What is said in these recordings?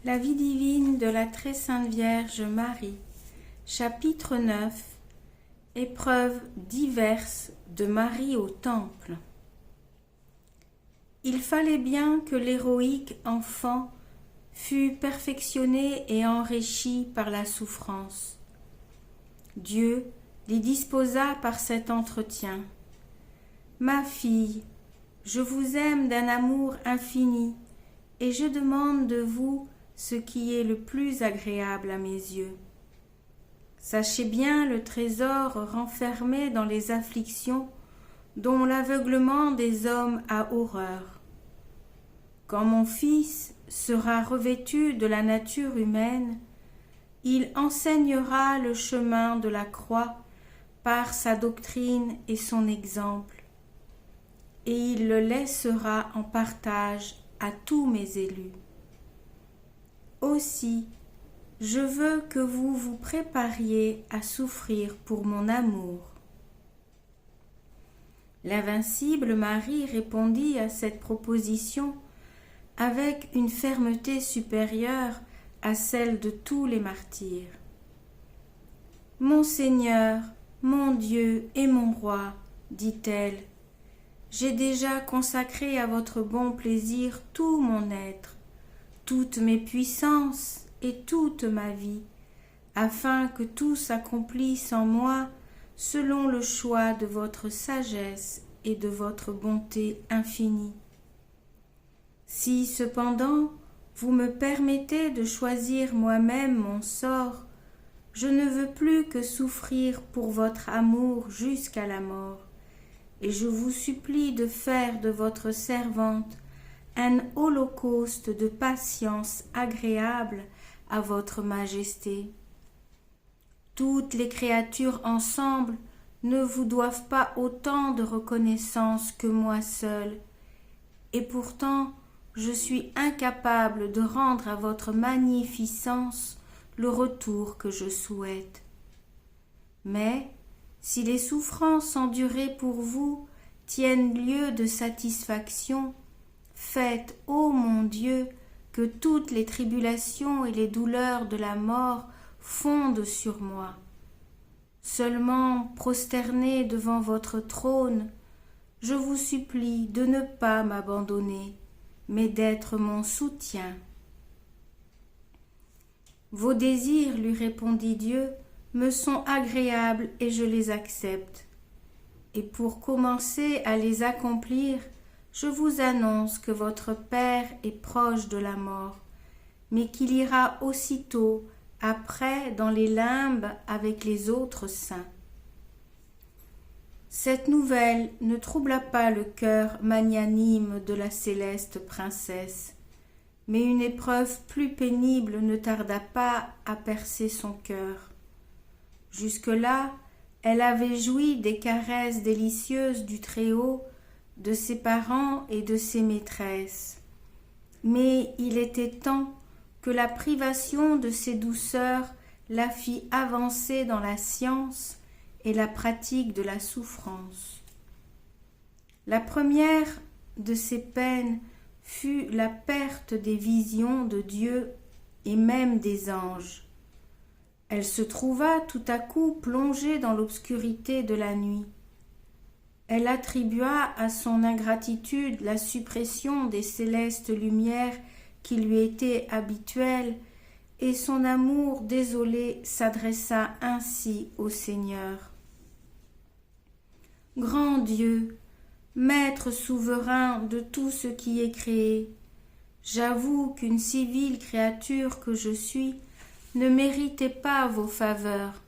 La vie divine de la très sainte Vierge Marie, chapitre 9. Épreuves diverses de Marie au Temple. Il fallait bien que l'héroïque enfant fût perfectionné et enrichi par la souffrance. Dieu l'y disposa par cet entretien. Ma fille, je vous aime d'un amour infini, et je demande de vous ce qui est le plus agréable à mes yeux. Sachez bien le trésor renfermé dans les afflictions dont l'aveuglement des hommes a horreur. Quand mon Fils sera revêtu de la nature humaine, il enseignera le chemin de la croix par sa doctrine et son exemple, et il le laissera en partage à tous mes élus. Aussi, je veux que vous vous prépariez à souffrir pour mon amour. L'invincible Marie répondit à cette proposition avec une fermeté supérieure à celle de tous les martyrs. Mon Seigneur, mon Dieu et mon Roi, dit-elle, j'ai déjà consacré à votre bon plaisir tout mon être, toutes mes puissances et toute ma vie, afin que tout s'accomplisse en moi selon le choix de votre sagesse et de votre bonté infinie. Si cependant vous me permettez de choisir moi-même mon sort, je ne veux plus que souffrir pour votre amour jusqu'à la mort, et je vous supplie de faire de votre servante un holocauste de patience agréable à votre majesté. Toutes les créatures ensemble ne vous doivent pas autant de reconnaissance que moi seule, et pourtant je suis incapable de rendre à votre magnificence le retour que je souhaite. Mais si les souffrances endurées pour vous tiennent lieu de satisfaction, faites, ô mon Dieu, que toutes les tribulations et les douleurs de la mort fondent sur moi. Seulement prosterné devant votre trône, je vous supplie de ne pas m'abandonner, mais d'être mon soutien. Vos désirs, lui répondit Dieu, me sont agréables et je les accepte. Et pour commencer à les accomplir, je vous annonce que votre Père est proche de la mort, mais qu'il ira aussitôt après dans les limbes avec les autres saints. Cette nouvelle ne troubla pas le cœur magnanime de la céleste princesse, mais une épreuve plus pénible ne tarda pas à percer son cœur. Jusque-là, elle avait joui des caresses délicieuses du Très-Haut, de ses parents et de ses maîtresses. Mais il était temps que la privation de ces douceurs la fit avancer dans la science et la pratique de la souffrance. La première de ces peines fut la perte des visions de Dieu et même des anges. Elle se trouva tout à coup plongée dans l'obscurité de la nuit. Elle attribua à son ingratitude la suppression des célestes lumières qui lui étaient habituelles, et son amour désolé s'adressa ainsi au Seigneur. Grand Dieu, Maître souverain de tout ce qui est créé, j'avoue qu'une si vile créature que je suis ne méritait pas vos faveurs.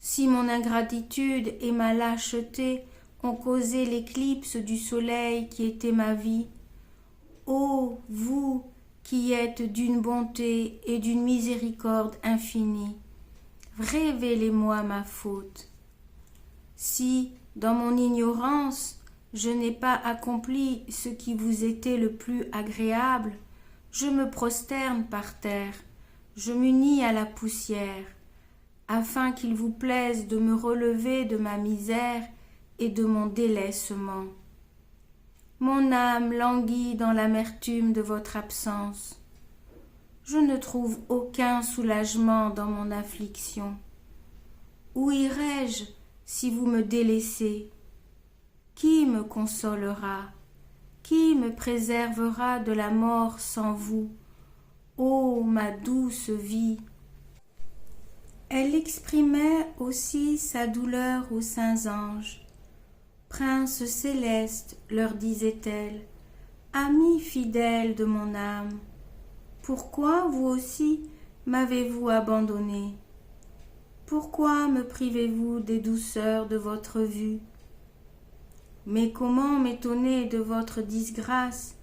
Si mon ingratitude et ma lâcheté ont causé l'éclipse du soleil qui était ma vie, ô vous qui êtes d'une bonté et d'une miséricorde infinie, révélez-moi ma faute. Si, dans mon ignorance, je n'ai pas accompli ce qui vous était le plus agréable, je me prosterne par terre, je m'unis à la poussière, afin qu'il vous plaise de me relever de ma misère et de mon délaissement. Mon âme languit dans l'amertume de votre absence. Je ne trouve aucun soulagement dans mon affliction. Où irai-je si vous me délaissez? Qui me consolera? Qui me préservera de la mort sans vous? Ô ma douce vie! Elle exprimait aussi sa douleur aux saints anges. Princes célestes, leur disait-elle, amis fidèles de mon âme, pourquoi vous aussi m'avez-vous abandonné? Pourquoi me privez-vous des douceurs de votre vue? Mais comment m'étonner de votre disgrâce,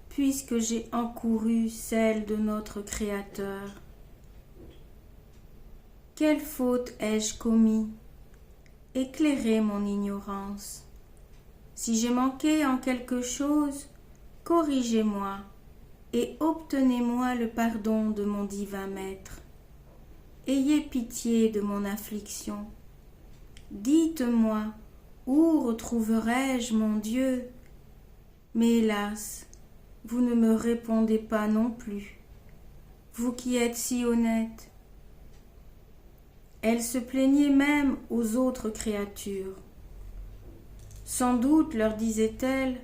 puisque j'ai encouru celle de notre Créateur? Quelle faute ai-je commis? Éclairez mon ignorance. Si j'ai manqué en quelque chose, corrigez-moi et obtenez-moi le pardon de mon divin Maître. Ayez pitié de mon affliction. Dites-moi, où retrouverai-je mon Dieu? Mais hélas, vous ne me répondez pas non plus, vous qui êtes si honnête. Elle se plaignait même aux autres créatures. Sans doute, leur disait-elle,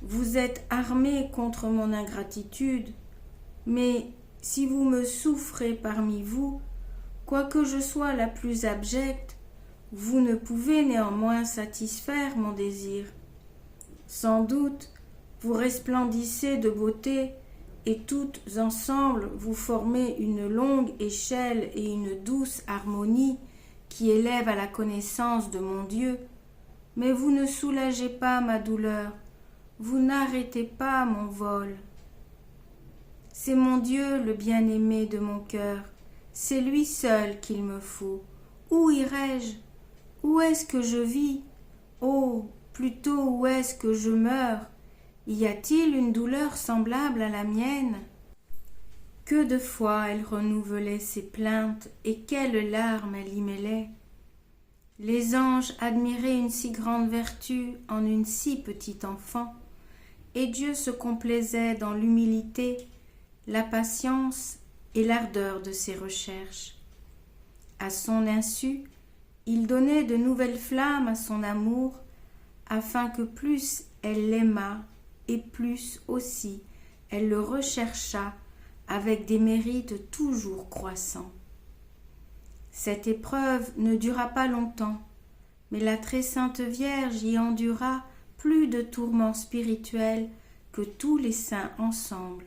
vous êtes armés contre mon ingratitude, mais si vous me souffrez parmi vous, quoique je sois la plus abjecte, vous ne pouvez néanmoins satisfaire mon désir. Sans doute, vous resplendissez de beauté, et toutes ensemble vous formez une longue échelle et une douce harmonie qui élève à la connaissance de mon Dieu, mais vous ne soulagez pas ma douleur, vous n'arrêtez pas mon vol. C'est mon Dieu le bien-aimé de mon cœur, c'est lui seul qu'il me faut. Où irai-je? Où est-ce que je vis? Oh, plutôt où est-ce que je meurs? Y a-t-il une douleur semblable à la mienne? Que de fois elle renouvelait ses plaintes et quelles larmes elle y mêlait. Les anges admiraient une si grande vertu en une si petite enfant, et Dieu se complaisait dans l'humilité, la patience et l'ardeur de ses recherches. À son insu, il donnait de nouvelles flammes à son amour, afin que plus elle l'aima et plus aussi elle le rechercha avec des mérites toujours croissants. Cette épreuve ne dura pas longtemps, mais la très sainte Vierge y endura plus de tourments spirituels que tous les saints ensemble.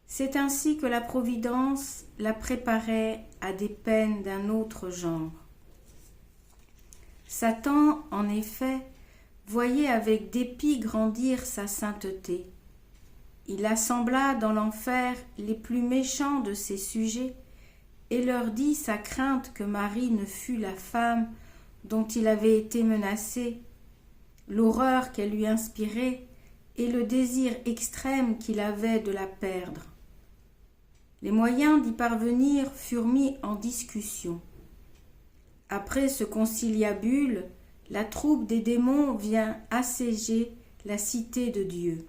C'est ainsi que la Providence la préparait à des peines d'un autre genre. Satan, en effet, voyait avec dépit grandir sa sainteté. Il assembla dans l'enfer les plus méchants de ses sujets et leur dit sa crainte que Marie ne fût la femme dont il avait été menacé, l'horreur qu'elle lui inspirait et le désir extrême qu'il avait de la perdre. Les moyens d'y parvenir furent mis en discussion. Après ce conciliabule, la troupe des démons vient assiéger la cité de Dieu.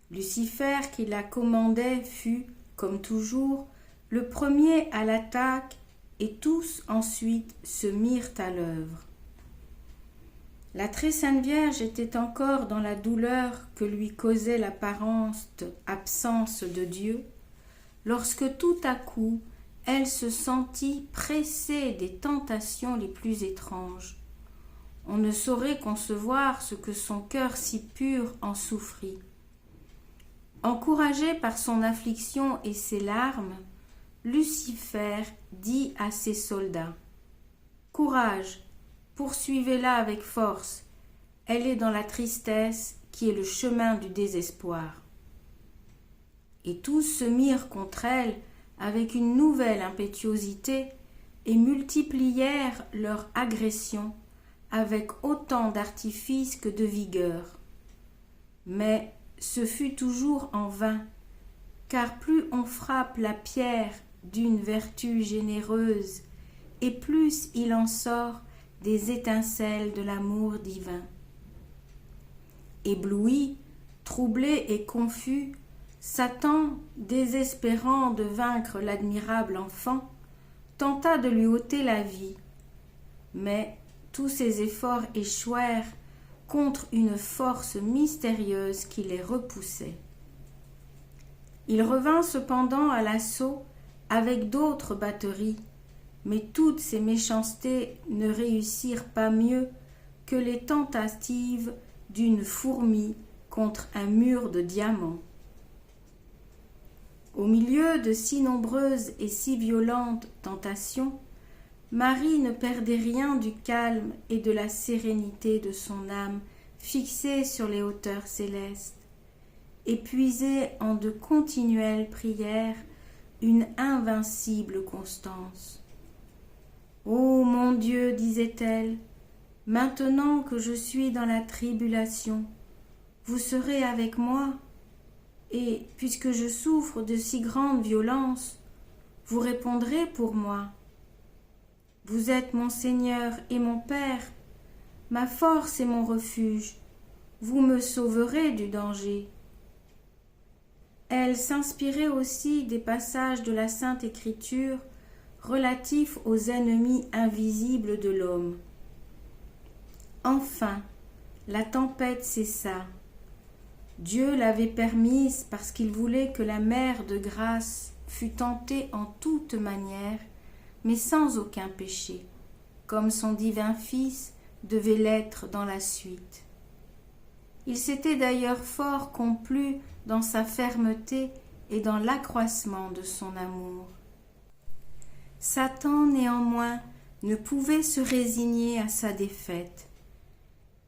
Lucifer, qui la commandait, fut, comme toujours, le premier à l'attaque, et tous ensuite se mirent à l'œuvre. La très sainte Vierge était encore dans la douleur que lui causait l'apparente absence de Dieu, lorsque tout à coup elle se sentit pressée des tentations les plus étranges. On ne saurait concevoir ce que son cœur si pur en souffrit. Encouragé par son affliction et ses larmes, Lucifer dit à ses soldats: « Courage, poursuivez-la avec force, elle est dans la tristesse qui est le chemin du désespoir. » Et tous se mirent contre elle avec une nouvelle impétuosité et multiplièrent leur agression avec autant d'artifice que de vigueur. Mais ce fut toujours en vain, car plus on frappe la pierre d'une vertu généreuse, et plus il en sort des étincelles de l'amour divin. Ébloui, troublé et confus, Satan, désespérant de vaincre l'admirable enfant, tenta de lui ôter la vie, mais tous ses efforts échouèrent contre une force mystérieuse qui les repoussait. Il revint cependant à l'assaut avec d'autres batteries, mais toutes ces méchancetés ne réussirent pas mieux que les tentatives d'une fourmi contre un mur de diamants. Au milieu de si nombreuses et si violentes tentations, Marie ne perdait rien du calme et de la sérénité de son âme fixée sur les hauteurs célestes, et puisait en de continuelles prières une invincible constance. « Ô mon Dieu, disait-elle, maintenant que je suis dans la tribulation, vous serez avec moi, et puisque je souffre de si grande violence, vous répondrez pour moi. Vous êtes mon Seigneur et mon Père, ma force et mon refuge, vous me sauverez du danger. » Elle s'inspirait aussi des passages de la Sainte Écriture relatifs aux ennemis invisibles de l'homme. Enfin, la tempête cessa. Dieu l'avait permise parce qu'il voulait que la mère de grâce fût tentée en toute manière, mais sans aucun péché, comme son divin Fils devait l'être dans la suite. Il s'était d'ailleurs fort complu dans sa fermeté et dans l'accroissement de son amour. Satan, néanmoins, ne pouvait se résigner à sa défaite.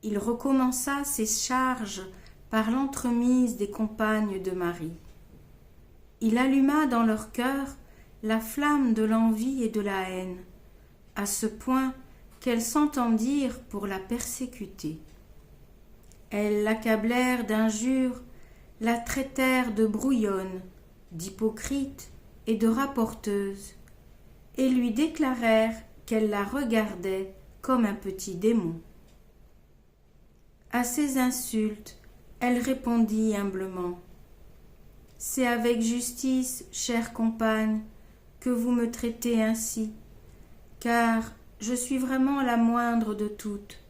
Il recommença ses charges par l'entremise des compagnes de Marie. Il alluma dans leur cœur la flamme de l'envie et de la haine, à ce point qu'elles s'entendirent pour la persécuter. Elles l'accablèrent d'injures, la traitèrent de brouillonne, d'hypocrite et de rapporteuse, et lui déclarèrent qu'elle la regardait comme un petit démon. À ces insultes, elle répondit humblement : « C'est avec justice, chère compagne, que vous me traitez ainsi, car je suis vraiment la moindre de toutes.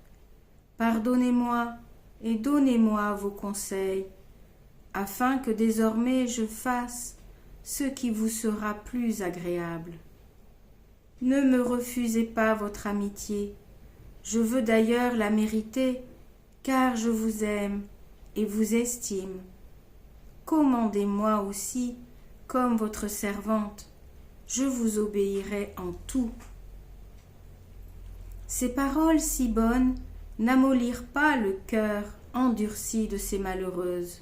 Pardonnez-moi et donnez-moi vos conseils, afin que désormais je fasse ce qui vous sera plus agréable. Ne me refusez pas votre amitié, je veux d'ailleurs la mériter, car je vous aime et vous estime. Commandez-moi aussi comme votre servante, je vous obéirai en tout. » Ces paroles si bonnes n'amollirent pas le cœur endurci de ces malheureuses.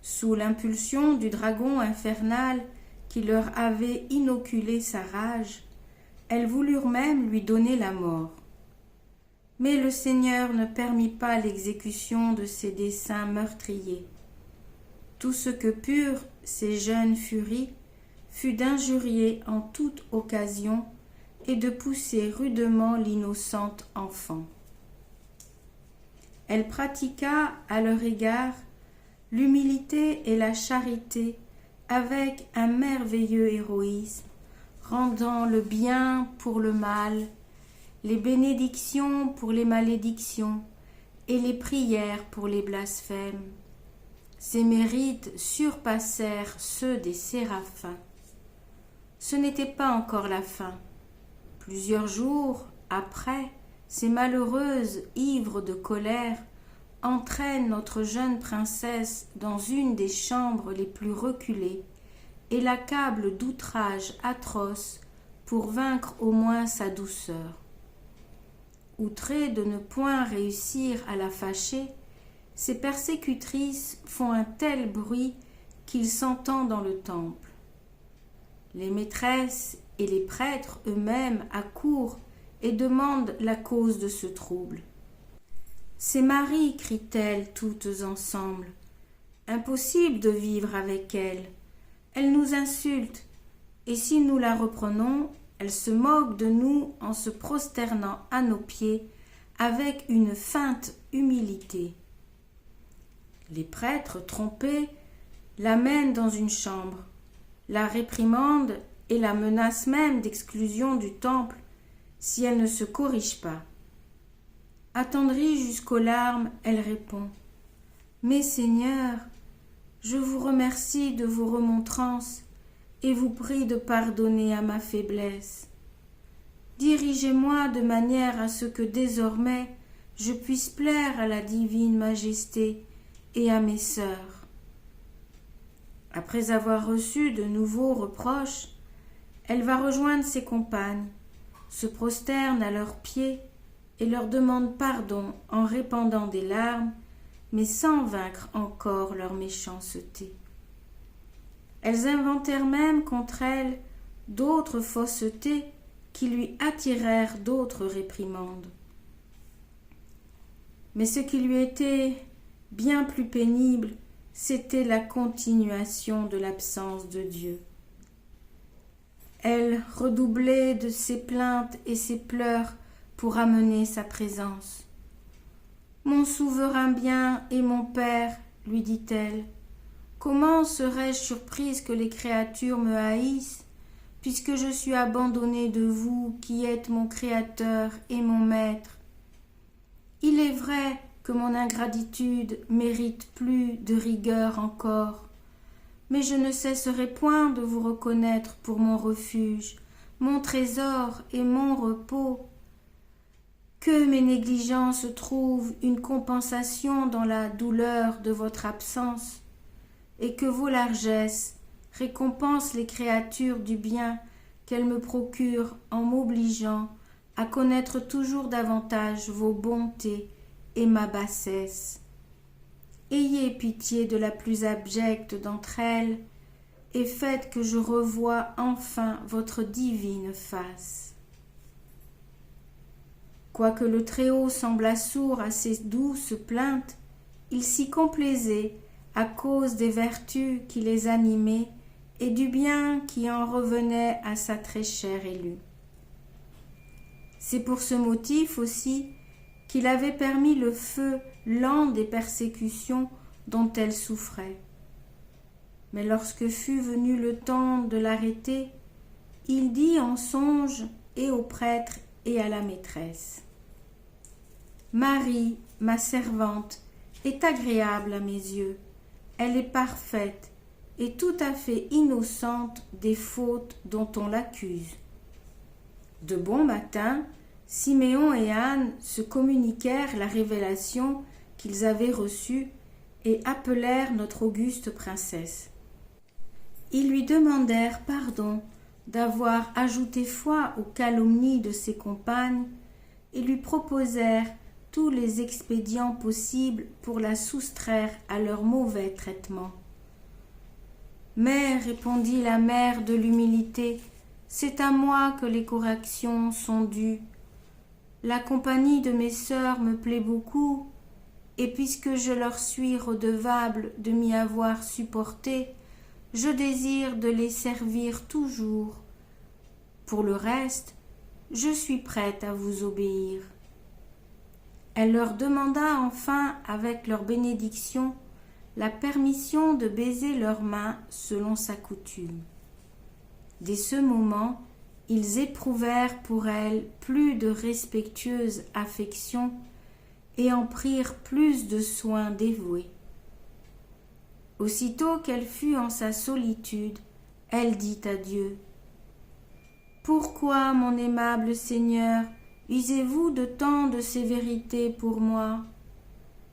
Sous l'impulsion du dragon infernal qui leur avait inoculé sa rage, elles voulurent même lui donner la mort. Mais le Seigneur ne permit pas l'exécution de ces desseins meurtriers. Tout ce que purent ces jeunes furies fut d'injurier en toute occasion et de pousser rudement l'innocente enfant. Elle pratiqua à leur égard l'humilité et la charité avec un merveilleux héroïsme, rendant le bien pour le mal, les bénédictions pour les malédictions et les prières pour les blasphèmes. Ses mérites surpassèrent ceux des séraphins. Ce n'était pas encore la fin. Plusieurs jours après, ces malheureuses, ivres de colère, entraînent notre jeune princesse dans une des chambres les plus reculées et l'accablent d'outrages atroces pour vaincre au moins sa douceur. Outrées de ne point réussir à la fâcher, ces persécutrices font un tel bruit qu'il s'entend dans le temple. Les maîtresses et les prêtres eux-mêmes accourent et demandent la cause de ce trouble. « C'est Marie, crient-elles toutes ensemble. Impossible de vivre avec elle. Elle nous insulte, et si nous la reprenons, elle se moque de nous en se prosternant à nos pieds avec une feinte humilité. » Les prêtres, trompés, l'amène dans une chambre, la réprimande et la menace même d'exclusion du temple si elle ne se corrige pas. Attendrie jusqu'aux larmes, elle répond: « Mais Seigneur, je vous remercie de vos remontrances et vous prie de pardonner à ma faiblesse. Dirigez-moi de manière à ce que désormais je puisse plaire à la divine majesté et à mes sœurs. » Après avoir reçu de nouveaux reproches, elle va rejoindre ses compagnes, se prosterne à leurs pieds et leur demande pardon en répandant des larmes, mais sans vaincre encore leur méchanceté. Elles inventèrent même contre elle d'autres faussetés qui lui attirèrent d'autres réprimandes. Mais ce qui lui était bien plus pénible, c'était la continuation de l'absence de Dieu. Elle redoublait de ses plaintes et ses pleurs pour amener sa présence. « Mon souverain bien et mon Père, lui dit-elle, comment serais-je surprise que les créatures me haïssent, puisque je suis abandonnée de vous qui êtes mon Créateur et mon Maître? Il est vrai que mon ingratitude mérite plus de rigueur encore, mais je ne cesserai point de vous reconnaître pour mon refuge, mon trésor et mon repos. Que mes négligences trouvent une compensation dans la douleur de votre absence, et que vos largesses récompensent les créatures du bien qu'elles me procurent en m'obligeant à connaître toujours davantage vos bontés et ma bassesse. Ayez pitié de la plus abjecte d'entre elles, et faites que je revoie enfin votre divine face. » Quoique le Très-Haut semblât sourd à ces douces plaintes, il s'y complaisait à cause des vertus qui les animaient et du bien qui en revenait à sa très chère élue. C'est pour ce motif aussi qu'il avait permis le feu lent des persécutions dont elle souffrait. Mais lorsque fut venu le temps de l'arrêter, il dit en songe et au prêtre et à la maîtresse: « Marie, ma servante, est agréable à mes yeux, elle est parfaite et tout à fait innocente des fautes dont on l'accuse. » De bon matin, Siméon et Anne se communiquèrent la révélation qu'ils avaient reçue et appelèrent notre auguste princesse. Ils lui demandèrent pardon d'avoir ajouté foi aux calomnies de ses compagnes et lui proposèrent tous les expédients possibles pour la soustraire à leur mauvais traitement. « Mais, répondit la mère de l'humilité, c'est à moi que les corrections sont dues. La compagnie de mes sœurs me plaît beaucoup, et puisque je leur suis redevable de m'y avoir supporté, je désire de les servir toujours. Pour le reste, je suis prête à vous obéir. » Elle leur demanda enfin, avec leur bénédiction, la permission de baiser leurs mains selon sa coutume. Dès ce moment, ils éprouvèrent pour elle plus de respectueuse affection et en prirent plus de soins dévoués. Aussitôt qu'elle fut en sa solitude, elle dit à Dieu: « Pourquoi, mon aimable Seigneur, usez-vous de tant de sévérité pour moi?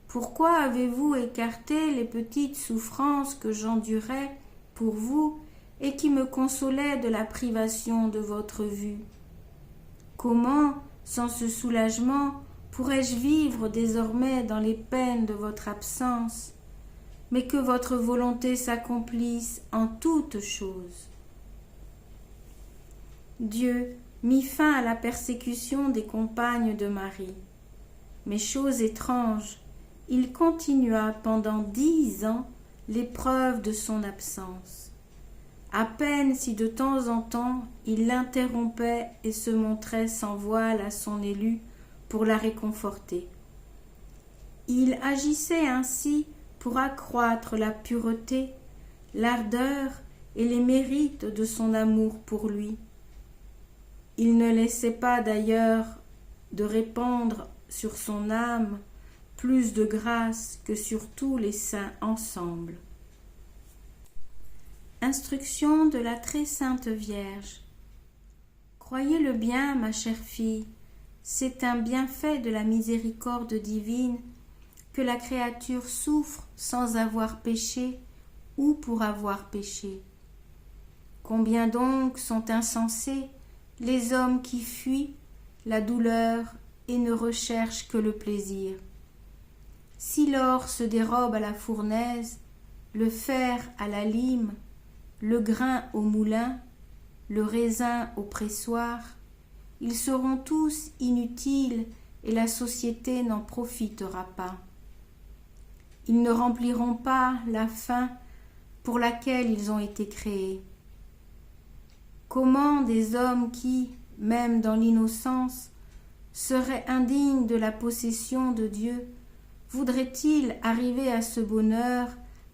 Pourquoi avez-vous écarté les petites souffrances que j'endurais pour vous et qui me consolaient de la privation de votre vue? Comment, sans ce soulagement, pourrais-je vivre désormais dans les peines de votre absence, mais que votre volonté s'accomplisse en toutes choses. » Dieu mit fin à la persécution des compagnes de Marie. Mais chose étrange, il continua pendant 10 ans l'épreuve de son absence. À peine si de temps en temps il l'interrompait et se montrait sans voile à son élue pour la réconforter. Il agissait ainsi pour accroître la pureté, l'ardeur et les mérites de son amour pour lui. Il ne laissait pas d'ailleurs de répandre sur son âme plus de grâce que sur tous les saints ensemble. Instruction de la très sainte Vierge. Croyez-le bien, ma chère fille, c'est un bienfait de la miséricorde divine que la créature souffre sans avoir péché ou pour avoir péché. Combien donc sont insensés les hommes qui fuient la douleur et ne recherchent que le plaisir. Si l'or se dérobe à la fournaise, le fer à la lime, le grain au moulin, le raisin au pressoir, ils seront tous inutiles et la société n'en profitera pas. Ils ne rempliront pas la fin pour laquelle ils ont été créés. Comment des hommes qui, même dans l'innocence, seraient indignes de la possession de Dieu, voudraient-ils arriver à ce bonheur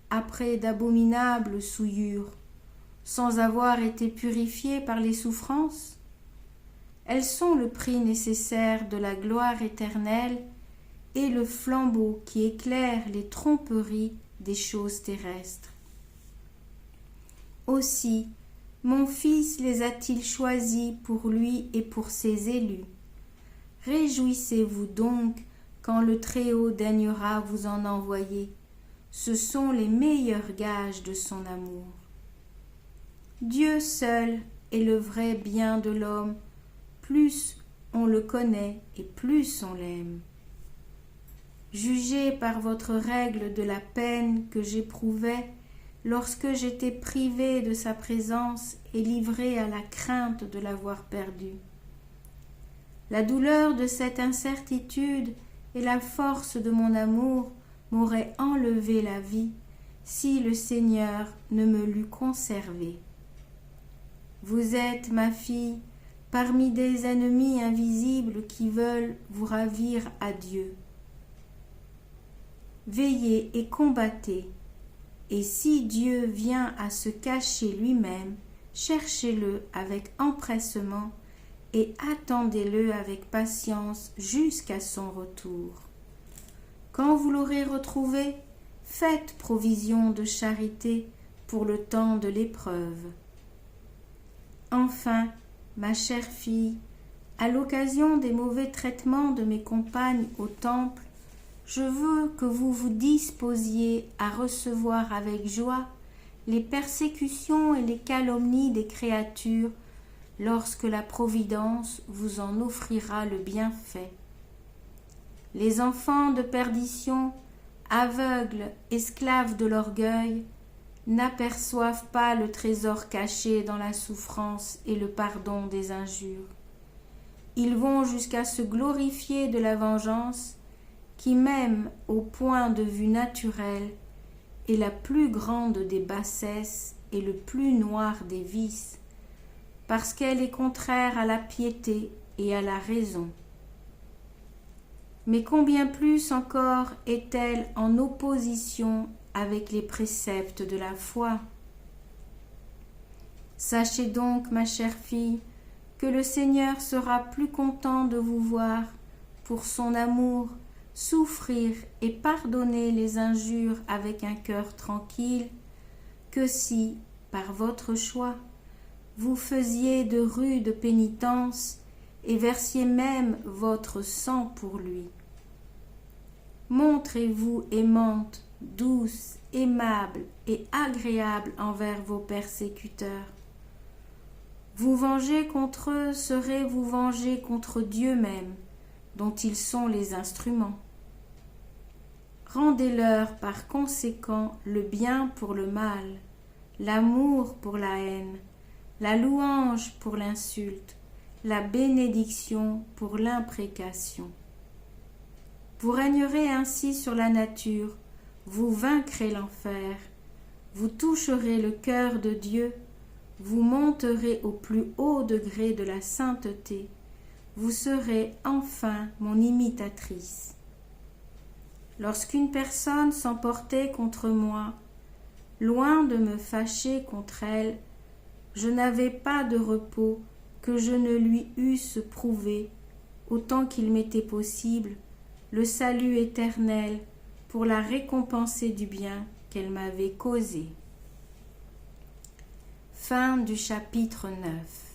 après d'abominables souillures, sans avoir été purifiés par les souffrances? Elles sont le prix nécessaire de la gloire éternelle et le flambeau qui éclaire les tromperies des choses terrestres. Aussi, mon Fils les a-t-il choisis pour lui et pour ses élus. Réjouissez-vous donc quand le Très-Haut daignera vous en envoyer. Ce sont les meilleurs gages de son amour. Dieu seul est le vrai bien de l'homme. Plus on le connaît et plus on l'aime. Jugez par votre règle de la peine que j'éprouvais lorsque j'étais privée de sa présence et livrée à la crainte de l'avoir perdue. La douleur de cette incertitude et la force de mon amour m'auraient enlevé la vie si le Seigneur ne me l'eût conservée. Vous êtes, ma fille, parmi des ennemis invisibles qui veulent vous ravir à Dieu. Veillez et combattez, et si Dieu vient à se cacher lui-même, cherchez-le avec empressement et attendez-le avec patience jusqu'à son retour. Quand vous l'aurez retrouvé, faites provision de charité pour le temps de l'épreuve. Enfin, ma chère fille, à l'occasion des mauvais traitements de mes compagnes au temple, je veux que vous vous disposiez à recevoir avec joie les persécutions et les calomnies des créatures lorsque la Providence vous en offrira le bienfait. Les enfants de perdition, aveugles, esclaves de l'orgueil, n'aperçoivent pas le trésor caché dans la souffrance et le pardon des injures. Ils vont jusqu'à se glorifier de la vengeance qui, même au point de vue naturel, est la plus grande des bassesses et le plus noir des vices, parce qu'elle est contraire à la piété et à la raison. Mais combien plus encore est-elle en opposition avec les préceptes de la foi. Sachez donc, ma chère fille, que le Seigneur sera plus content de vous voir, pour son amour, souffrir et pardonner les injures avec un cœur tranquille, que si, par votre choix, vous faisiez de rudes pénitences et versiez même votre sang pour lui. Montrez-vous aimante, douce, aimable et agréable envers vos persécuteurs. Vous venger contre eux serait vous venger contre Dieu même, dont ils sont les instruments. Rendez-leur par conséquent le bien pour le mal, l'amour pour la haine, la louange pour l'insulte, la bénédiction pour l'imprécation. Vous régnerez ainsi sur la nature, vous vaincrez l'enfer, vous toucherez le cœur de Dieu, vous monterez au plus haut degré de la sainteté, vous serez enfin mon imitatrice. Lorsqu'une personne s'emportait contre moi, loin de me fâcher contre elle, je n'avais pas de repos que je ne lui eusse prouvé, autant qu'il m'était possible, le salut éternel pour la récompenser du bien qu'elle m'avait causé. Fin du chapitre 9.